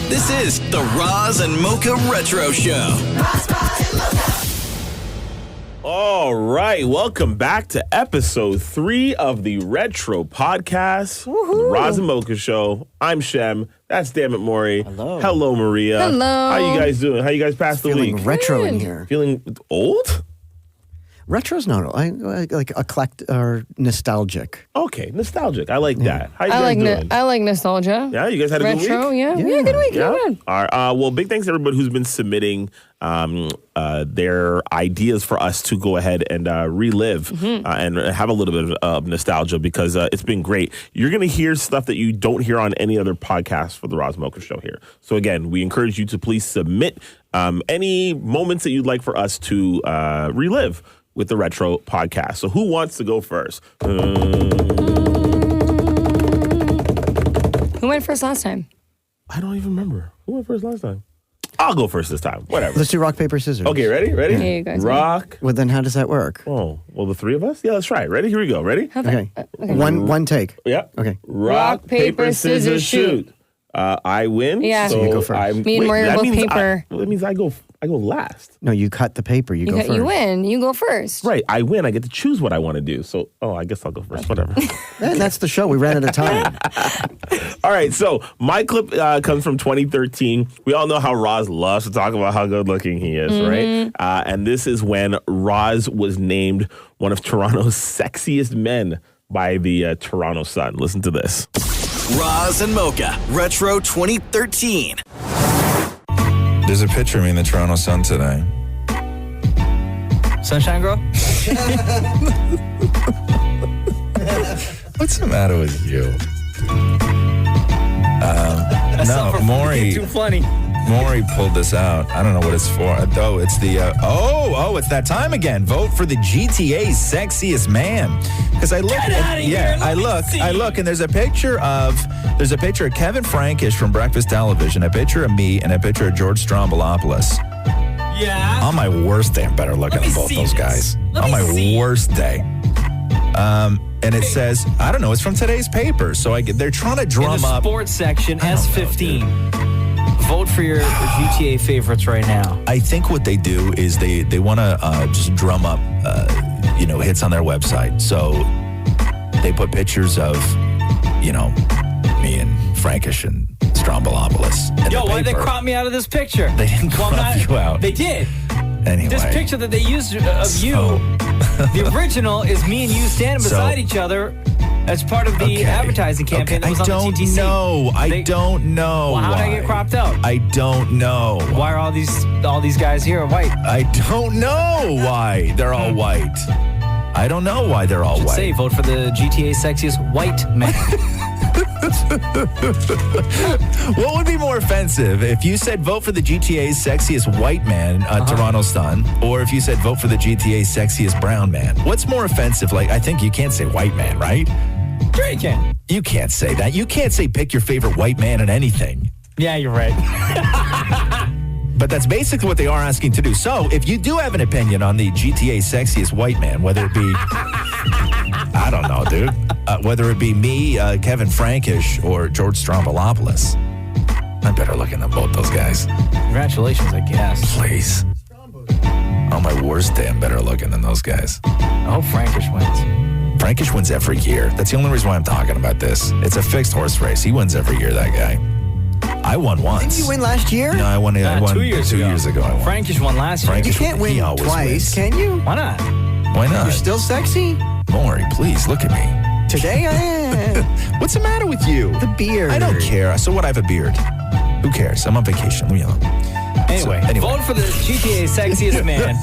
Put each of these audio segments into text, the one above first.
This is the Roz and Mocha Retro Show. All right, welcome back to episode 3 of the Retro Podcast, the Roz and Mocha Show. I'm Shem. That's Damn It Maury. Hello, Maria. Hello. How you guys doing? How you guys passed the week? Feeling retro in here. Feeling old? Retro's not I like eclectic or nostalgic. Okay, nostalgic. I like that. How you guys doing? I like nostalgia. Yeah, you guys had a good week? Retro, yeah, good week. Yeah. Yeah. All right. Well, big thanks to everybody who's been submitting their ideas for us to go ahead and relive and have a little bit of nostalgia because it's been great. You're going to hear stuff that you don't hear on any other podcast for the Roz Mocha Show here. So again, we encourage you to please submit any moments that you'd like for us to relive with the Retro Podcast. So who wants to go first? Who went first last time? I don't even remember. Who went first last time? I'll go first this time. Whatever. Let's do rock, paper, scissors. Okay, ready? Yeah, you guys rock. Well, then how does that work? Oh, well, the three of us? Yeah, let's try it. Ready? Here we go. Ready? Okay. One take. Yeah. Okay. Rock, paper, scissors, shoot. I win. Yeah. So you go first. Me and Mario are both paper. That means I go last. No, you cut the paper. You go first. You win. You go first. Right. I win. I get to choose what I want to do. So, I guess I'll go first. Whatever. And that's the show. We ran out of time. All right. So my clip comes from 2013. We all know how Roz loves to talk about how good looking he is, right? And this is when Roz was named one of Toronto's sexiest men by the Toronto Sun. Listen to this. Roz and Mocha Retro 2013. There's a picture of me in the Toronto Sun today. Sunshine Girl? What's the matter with you? No, Maury. Too funny. Maury pulled this out. I don't know what it's for. Oh, it's the it's that time again. Vote for the GTA's Sexiest Man. Because I look, I look, and there's a picture of Kevin Frankish from Breakfast Television, a picture of me, and a picture of George Strombolopoulos. Yeah. On my worst day, I'm better looking than both those guys. On my worst day. And it says, I don't know, it's from today's paper. So they're trying to drum in the up. sports section, S15. Vote for your GTA favorites right now. I think what they do is they want to just drum up, hits on their website. So they put pictures of, me and Frankish and Strombolopoulos. Yo, why did they crop me out of this picture? They didn't crop you out. They did. Anyway. This picture that they used of you, the original is me and you standing beside each other as part of the advertising campaign that was on the TTC. I don't know. Well, how did I get cropped out? I don't know. Why are all these guys here white? I don't know why they're all white. I don't know why they're all white. Say, vote for the GTA sexiest white man. What would be more offensive if you said vote for the GTA's sexiest white man, Toronto Sun, or if you said vote for the GTA's sexiest brown man? What's more offensive? Like, I think you can't say white man, right? Sure you can. You can't say that. You can't say pick your favorite white man in anything. Yeah, you're right. But that's basically what they are asking to do. So if you do have an opinion on the GTA's sexiest white man, whether it be, I don't know, dude, whether it be me, Kevin Frankish, or George Strombolopoulos, I'm better looking than both those guys. Congratulations, I guess. Please. On my worst day, I'm better looking than those guys. I hope Frankish wins. Frankish wins every year. That's the only reason why I'm talking about this. It's a fixed horse race. He wins every year, that guy. I won once. Didn't you win last year? No, I won 2 years ago. I won. Frankish won last year. You can't win twice, can you? Why not? Why not? You're still sexy? Maury, please, look at me. Today I am. What's the matter with you? The beard. I don't care. So what? I have a beard. Who cares? I'm on vacation. Leave me alone. Anyway, vote for the GTA sexiest man.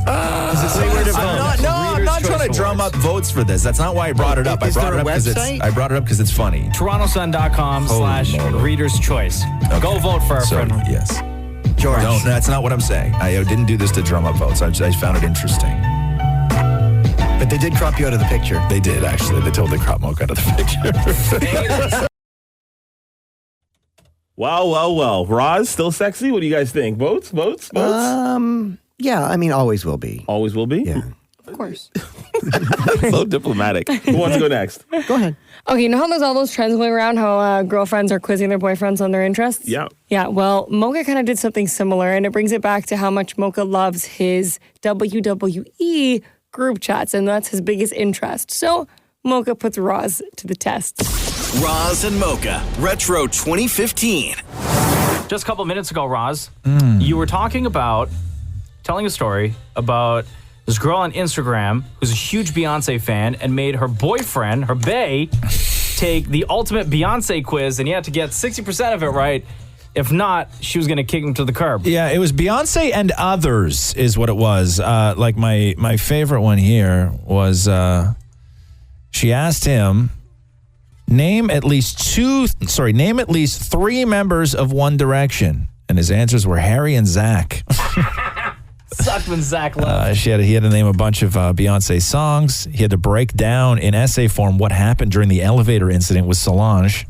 Does it say where to vote? I'm not trying to drum up votes for this. That's not why I brought it up. I brought it up because it's funny. TorontoSun.com/reader's choice. Okay. Go vote for our friend. Yes. George. No, that's not what I'm saying. I didn't do this to drum up votes. I found it interesting. But they did crop you out of the picture. They did, actually. They totally crop Mocha out of the picture. Well. Roz, still sexy? What do you guys think? Votes? Yeah, I mean, always will be. Always will be? Yeah. Of course. So diplomatic. Who wants to go next? Go ahead. Okay, you know how there's all those trends going around how girlfriends are quizzing their boyfriends on their interests? Yeah. Yeah, well, Mocha kind of did something similar, and it brings it back to how much Mocha loves his WWE group chats, and that's his biggest interest. So Mocha puts Roz to the test. Roz and Mocha Retro 2015. Just a couple minutes ago, Roz, you were telling a story about this girl on Instagram who's a huge Beyonce fan and made her boyfriend, her bae, take the ultimate Beyonce quiz, and he had to get 60% of it right. If not, she was going to kick him to the curb. Yeah, it was Beyonce and others is what it was. Like my favorite one here was she asked him, name at least three members of One Direction. And his answers were Harry and Zach. Sucked when Zach left. He had to name a bunch of Beyonce songs. He had to break down in essay form what happened during the elevator incident with Solange.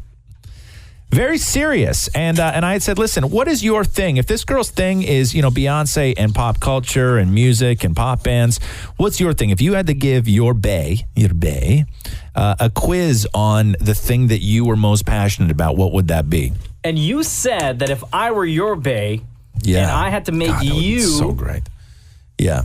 Very serious. And I had said, listen, what is your thing? If this girl's thing is, Beyonce and pop culture and music and pop bands, what's your thing? If you had to give your bae, a quiz on the thing that you were most passionate about, what would that be? And you said that if I were your bae and I had to make that would be so great. Yeah.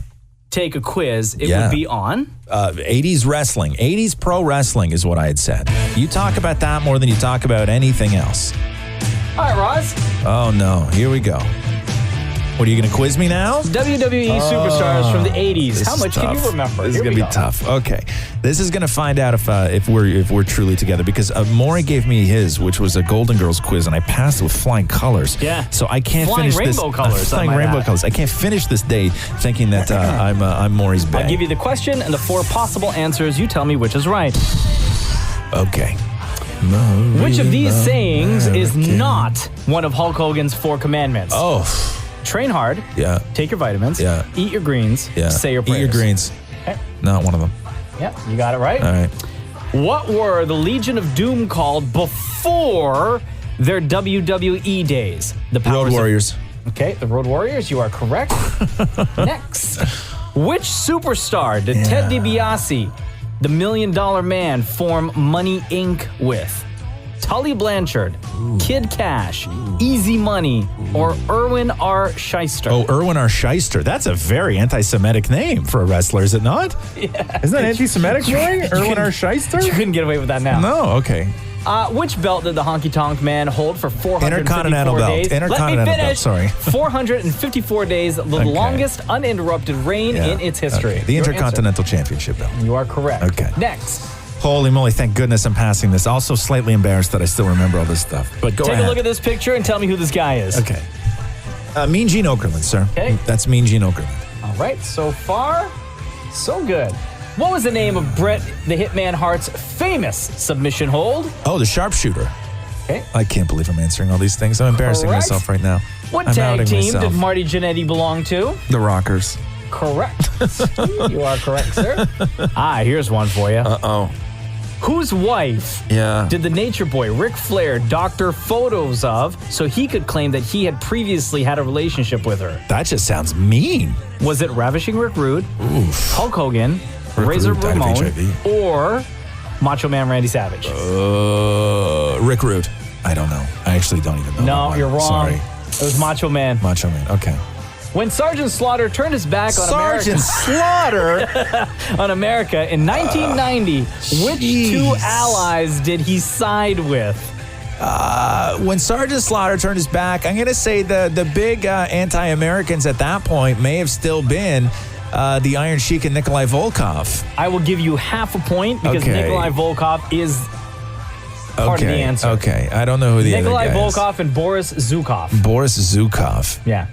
Take a quiz, it would be on 80s wrestling. 80s pro wrestling is what I had said. You talk about that more than you talk about anything else. All right, Roz. Oh, no. Here we go. What, are you going to quiz me now? WWE superstars from the 80s. How much can you remember? This is going to be tough. Okay. This is going to find out if we're truly together, because Maury gave me his, which was a Golden Girls quiz, and I passed it with flying colors. Yeah. So I can't Flying finish this. rainbow colors, Flying I might rainbow add. colors. I can't finish this day thinking that I'm Maury's bae. I'll give you the question and the 4 possible answers. You tell me which is right. Okay. Which of these sayings is not one of Hulk Hogan's 4 commandments? Oh. Train hard. Yeah. Take your vitamins. Yeah. Eat your greens. Yeah. Say your prayers. Eat your greens. Okay. Not one of them. Yeah, you got it right. All right. What were the Legion of Doom called before their WWE days? The Road Warriors. Okay, the Road Warriors. You are correct. Next. Which superstar did Ted DiBiase, the $1 Million Man, form Money Inc. with? Tully Blanchard, Kid Cash, Easy Money, or Erwin R. Shyster? Oh, Erwin R. Shyster. That's a very anti-Semitic name for a wrestler, is it not? Yeah. Isn't that anti-Semitic, Maury? Erwin R. Shyster? You couldn't get away with that now. No, okay. Which belt did the Honky Tonk Man hold for 454 Intercontinental days? belt. Intercontinental Let me belt, finish. sorry. 454 days, the longest uninterrupted reign in its history. Okay. The Your Intercontinental Championship belt. answer. You are correct. Okay. Next. Holy moly, thank goodness I'm passing this. Also slightly embarrassed that I still remember all this stuff. But go Take ahead. a look at this picture and tell me who this guy is. Okay. Mean Gene Okerlund, sir. Okay. That's Mean Gene Okerlund. All right. So far, so good. What was the name of Bret the Hitman Hart's famous submission hold? Oh, the sharpshooter. Okay. I can't believe I'm answering all these things. I'm embarrassing Correct. myself right now. What I'm tag outing team myself. did Marty Jannetty belong to? The Rockers. Correct. You are correct, sir. Here's one for you. Uh-oh. Whose wife did the Nature Boy, Ric Flair, doctor photos of so he could claim that he had previously had a relationship with her? That just sounds mean. Was it Ravishing Rick Rude, Oof. Hulk Hogan, Rick Razor Rude died of Ramon, HIV. or Macho Man Randy Savage? Rick Rude. I don't know. I actually don't even know. that No, one. you're wrong. Sorry. It was Macho Man. Macho Man. Okay. When Sergeant Slaughter turned his back on Sergeant Slaughter? America in 1990, which two allies did he side with? When Sergeant Slaughter turned his back, I'm going to say the big anti-Americans at that point may have still been the Iron Sheik and Nikolai Volkov. I will give you half a point because Okay. Nikolai Volkov is part of the answer. Okay, I don't know who the Nikolai other guy is. Volkov and Boris Zukov. Boris Zukov. Yeah.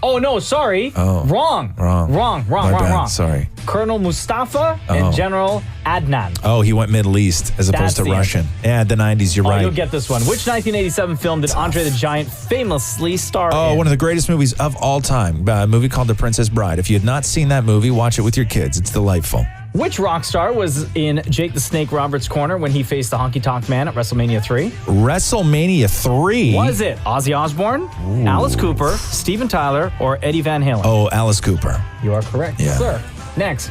Oh, no, sorry. Oh. Wrong. My bad. Wrong. Sorry. Colonel Mustafa and General Adnan. Oh, he went Middle East as opposed That's to the Russian. Yeah, the 90s, you're right. You'll get this one. Which 1987 film did Andre the Giant famously star in? One of the greatest movies of all time. A movie called The Princess Bride. If you had not seen that movie, watch it with your kids. It's delightful. Which rock star was in Jake the Snake Roberts' corner when he faced the Honky Tonk Man at WrestleMania 3? WrestleMania 3? Was it Ozzy Osbourne, Alice Cooper, Steven Tyler, or Eddie Van Halen? Oh, Alice Cooper. You are correct, Yeah. sir. Next,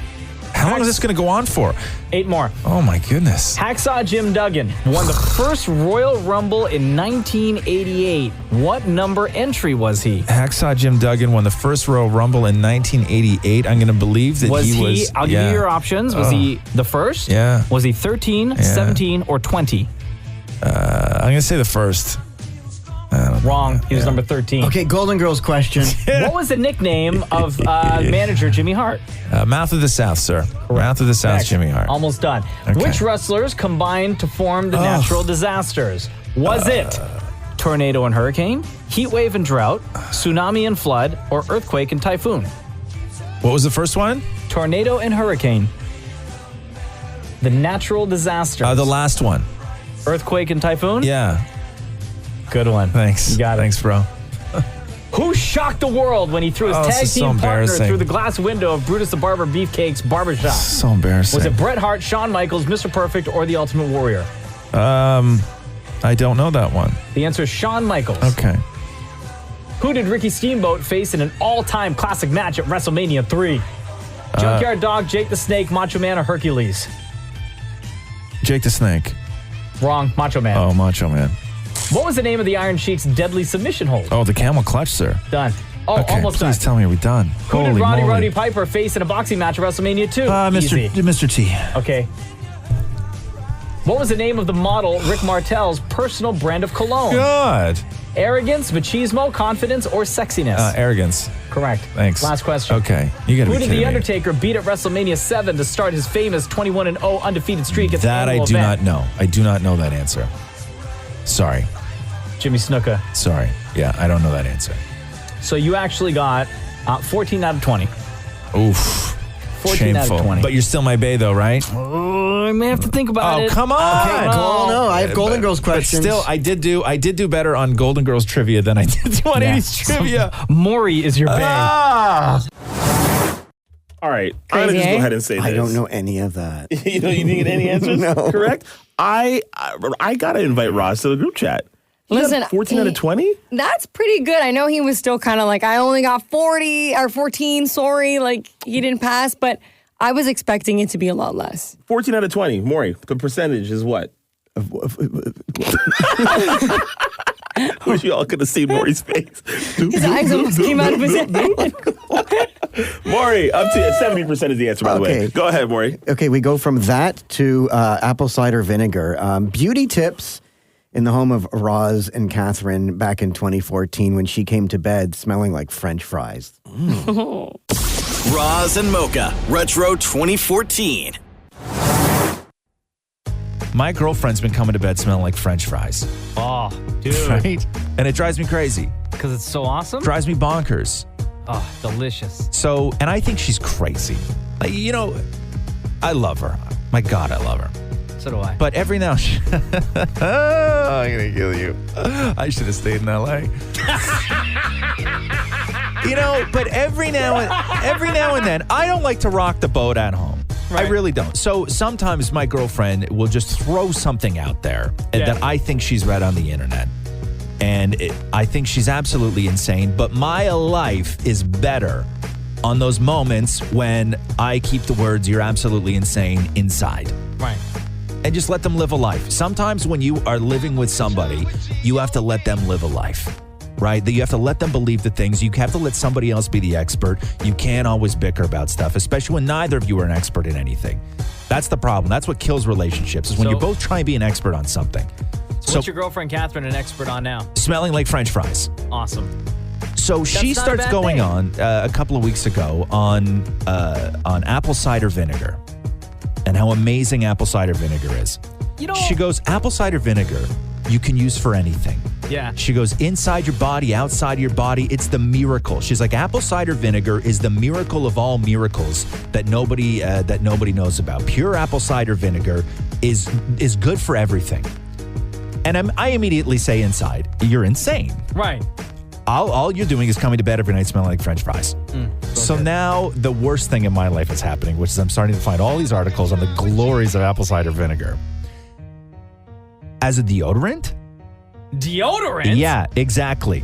How long is this going to go on for? 8 more. Oh, my goodness. Hacksaw Jim Duggan won the first Royal Rumble in 1988. What number entry was he? Hacksaw Jim Duggan won the first Royal Rumble in 1988. I'm going to believe that he was... I'll give you your options. Was he the first? Yeah. Was he 13, 17, or 20? I'm going to say the first. Wrong. He was number 13. Okay, Golden Girls question. What was the nickname of manager Jimmy Hart? Mouth of the South, sir. Mouth of the South, Correct. Jimmy Hart. Almost done. Okay. Which wrestlers combined to form the natural disasters? Was it tornado and hurricane, heat wave and drought, tsunami and flood, or earthquake and typhoon? What was the first one? Tornado and hurricane. The natural disasters. The last one. Earthquake and typhoon? Yeah. Good one. Thanks. You got it. Thanks, bro. Who shocked the world when he threw his this tag is so team partner embarrassing. through the glass window of Brutus the Barber Beefcake's barbershop? So embarrassing. Was it Bret Hart, Shawn Michaels, Mr. Perfect, or The Ultimate Warrior? I don't know that one. The answer is Shawn Michaels. Okay. Who did Ricky Steamboat face in an all-time classic match at WrestleMania 3? Junkyard Dog, Jake the Snake, Macho Man, or Hercules? Jake the Snake. Wrong. Macho Man. Oh, Macho Man. What was the name of the Iron Sheik's deadly submission hold? Oh, the camel clutch, sir. Done. Oh, Okay, almost done. please tell me we're done. Who did Holy Roddy moly. Piper face in a boxing match at WrestleMania 2? Mr. T. Okay. What was the name of the model Rick Martel's personal brand of cologne? God. Arrogance, machismo, confidence, or sexiness? Arrogance. Correct. Thanks. Last question. Okay. You gotta Who be did kidding The me. Undertaker beat at WrestleMania 7 to start his famous 21-0 undefeated streak at That the I annual do event? not know. I do not know that answer. Sorry. Jimmy Snuka. Sorry. Yeah, I don't know that answer. So you actually got 14 out of 20. Oof. 14 out of Shameful. 20. But you're still my bae, though, right? Oh, I may have to think about it. Oh, come on. Okay, no, I have Golden Girls questions. But still, I did do better on Golden Girls trivia than I did on Yeah. 80s trivia. Maury is your bae. All right. I'm going to Crazy, just go eh? ahead and say this. I don't know any of that. You didn't get any answers? No. Correct? I got to invite Roz to the group chat. He got Listen, 14 out of 20? That's pretty good. I know he was still kind of like, I only got 40 or 14, sorry. Like, he didn't pass, but I was expecting it to be a lot less. 14 out of 20. Maury, the percentage is what? Wish you all could have seen Maury's face. His eyes almost came out of his head. Maury, up to 70% is the answer, by the way. Okay. Go ahead, Maury. Okay, we go from that to apple cider vinegar. Beauty tips in the home of Roz and Catherine back in 2014 when she came to bed smelling like French fries. Roz and Mocha Retro 2014. My girlfriend's been coming to bed smelling like French fries. Oh, dude. Right? And it drives me crazy. Because it's so awesome? Drives me bonkers. Oh, delicious. So, and I think she's crazy. Like, you know, I love her. My God, I love her. So do I. But every now I'm going to kill you. I should have stayed in LA. You know, but every now and then, I don't like to rock the boat at home. Right. I really don't. So sometimes my girlfriend will just throw something out there that I think she's read on the internet. And I think she's absolutely insane. But my life is better on those moments when I keep the words, "You're absolutely insane," inside. Right. And just let them live a life. Sometimes when you are living with somebody, you have to let them live a life. Right? That you have to let them believe the things. You have to let somebody else be the expert. You can't always bicker about stuff, especially when neither of you are an expert in anything. That's the problem. That's what kills relationships, is when So- you both try and be an expert on something. So what's your girlfriend, Catherine, an expert on now? Smelling like French fries. Awesome. So she not a starts bad going thing. on a couple of weeks ago on apple cider vinegar and how amazing apple cider vinegar is. You know, She goes, apple cider vinegar you can use for anything. yeah. She goes, inside your body, outside your body, it's the miracle. She's like, apple cider vinegar is the miracle of all miracles that nobody knows about. Pure apple cider vinegar is good for everything. And I immediately say inside, you're insane. Right. All you're doing is coming to bed every night smelling like French fries. So now the worst thing in my life is happening, which is I'm starting to find all these articles on the glories of apple cider vinegar. As a deodorant? Deodorant? Yeah, exactly.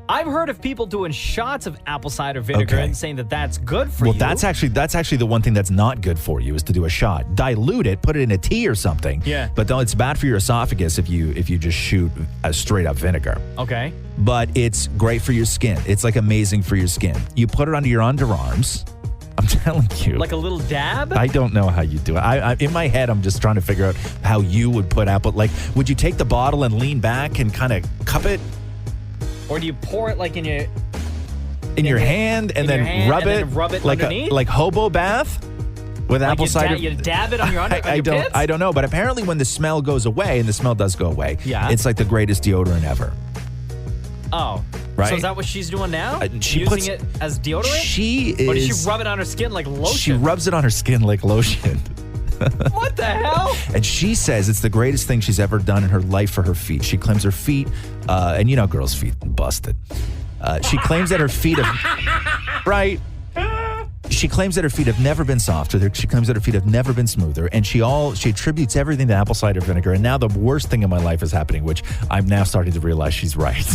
I've heard of people doing shots of apple cider vinegar and saying that that's good for you. Well, that's actually the one thing that's not good for you is to do a shot. Dilute it, put it in a tea or something. Yeah. But it's bad for your esophagus if you just shoot a straight up vinegar. Okay. But it's great for your skin. It's like amazing for your skin. You put it under your underarms. I'm telling you. Like a little dab? I don't know how you do it. I in my head, I'm just trying to figure out how you would put apple. Like, would you take the bottle and lean back and kind of cup it? Or do you pour it like in your hand and then rub it like underneath? like hobo bath with like apple cider? You dab it on your pits? I don't know, but apparently when the smell goes away, and the smell does go away, it's like the greatest deodorant ever. Oh. Right? So is that what she's doing now? She using it as deodorant? Or does she rub it on her skin like lotion? She rubs it on her skin like lotion. What the hell? And she says it's the greatest thing she's ever done in her life for her feet. She claims her feet, and you know girls' feet busted. She claims that her feet have, right? She claims that her feet have never been softer. She claims that her feet have never been smoother. And she attributes everything to apple cider vinegar. And now the worst thing in my life is happening, which I'm now starting to realize she's right.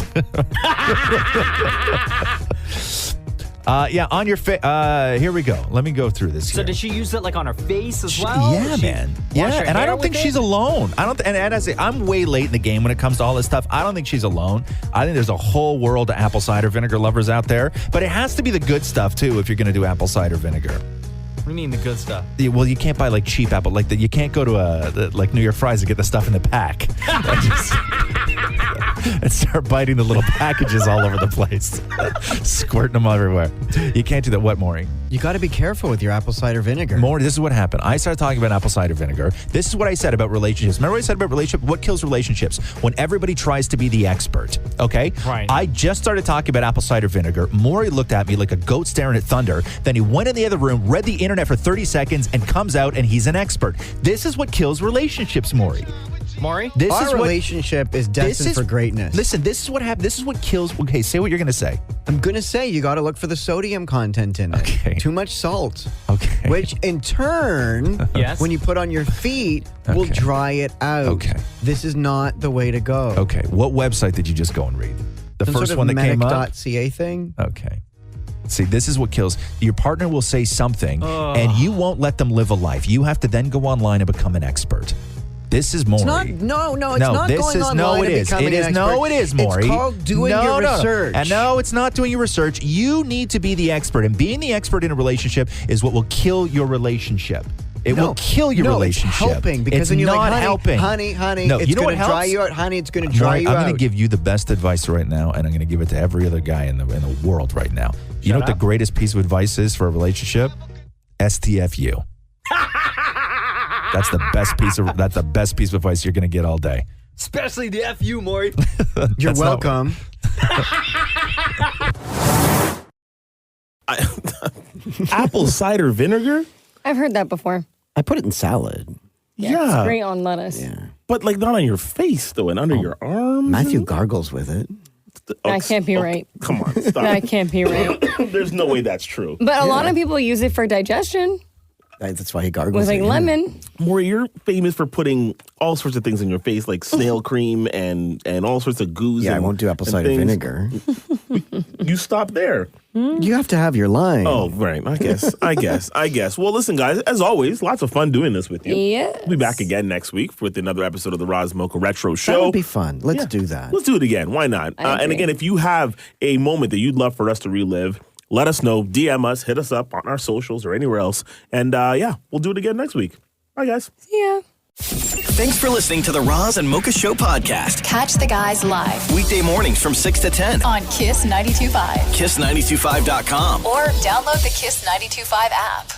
On your face. Here we go. Let me go through this. So here. did she use it like on her face as well? Yeah, man. Yeah, and I don't think she's alone. And I say I'm way late in the game when it comes to all this stuff. I don't think she's alone. I think there's a whole world of apple cider vinegar lovers out there. But it has to be the good stuff too if you're going to do apple cider vinegar. What do you mean the good stuff? Well, you can't buy like cheap apple. Like you can't go to like New York Fries and get the stuff in the pack. And start biting the little packages all over the place, squirting them everywhere. You can't do that. What, Maury? You got to be careful with your apple cider vinegar. Maury, this is what happened. I started talking about apple cider vinegar. This is what I said about relationships. Remember what I said about relationships? What kills relationships? When everybody tries to be the expert, okay? Right. I just started talking about apple cider vinegar. Maury looked at me like a goat staring at thunder. Then he went in the other room, read the internet for 30 seconds, and comes out and he's an expert. This is what kills relationships, Maury. Maury? Our relationship is destined for greatness. Listen, this is what happens. This is what kills. Okay, say what you're going to say. I'm going to say you got to look for the sodium content in it. Okay. Too much salt. Okay. Which in turn, Yes. when you put on your feet, will dry it out. Okay. This is not the way to go. Okay. What website did you just go and read? The Some first sort of one that came up? medic.ca thing? Okay. See, this is what kills. Your partner will say something, and you won't let them live a life. You have to then go online and become an expert. This is Maury. It's not going online it and is. becoming It is. an No, expert. it is, Maury. It's called doing your research. And no, it's not doing your research. You need to be the expert, and being the expert in a relationship is what will kill your relationship. It will kill your relationship. It's helping because it's then you're not like, helping. honey, no, it's you know going what to dry helps? you out. Honey, it's going to dry you out. I'm going to give you the best advice right now, and I'm going to give it to every other guy in the world right now. You know what the greatest piece of advice is for a relationship? STFU. That's the best piece of advice you're going to get all day. Especially the FU, Maury. You're welcome. Apple cider vinegar? I've heard that before. I put it in salad. It's great on lettuce. Yeah. But like not on your face though, and under your arms. Matthew gargles with it. That can't be right. Come on, stop. That can't be right. There's no way that's true. But a lot of people use it for digestion That's why he gargles with like it. lemon. Maury, you're famous for putting all sorts of things in your face, like snail cream and all sorts of goos. Yeah, I and, won't do apple and cider things. vinegar. You stop there. You have to have your line. Oh, right. I guess. Well, listen, guys, as always, lots of fun doing this with you. Yes. We'll be back again next week with another episode of the Roz Mocha Retro Show. That would be fun. Let's do that. Let's do it again. Why not? I And agree. again, if you have a moment that you'd love for us to relive, let us know. DM us, hit us up on our socials or anywhere else. And we'll do it again next week. Bye, guys. Yeah. Thanks for listening to the Roz and Mocha Show podcast. Catch the guys live Weekday mornings from 6 to 10. on Kiss 92.5 Kiss925.com. or download the Kiss 92.5 app.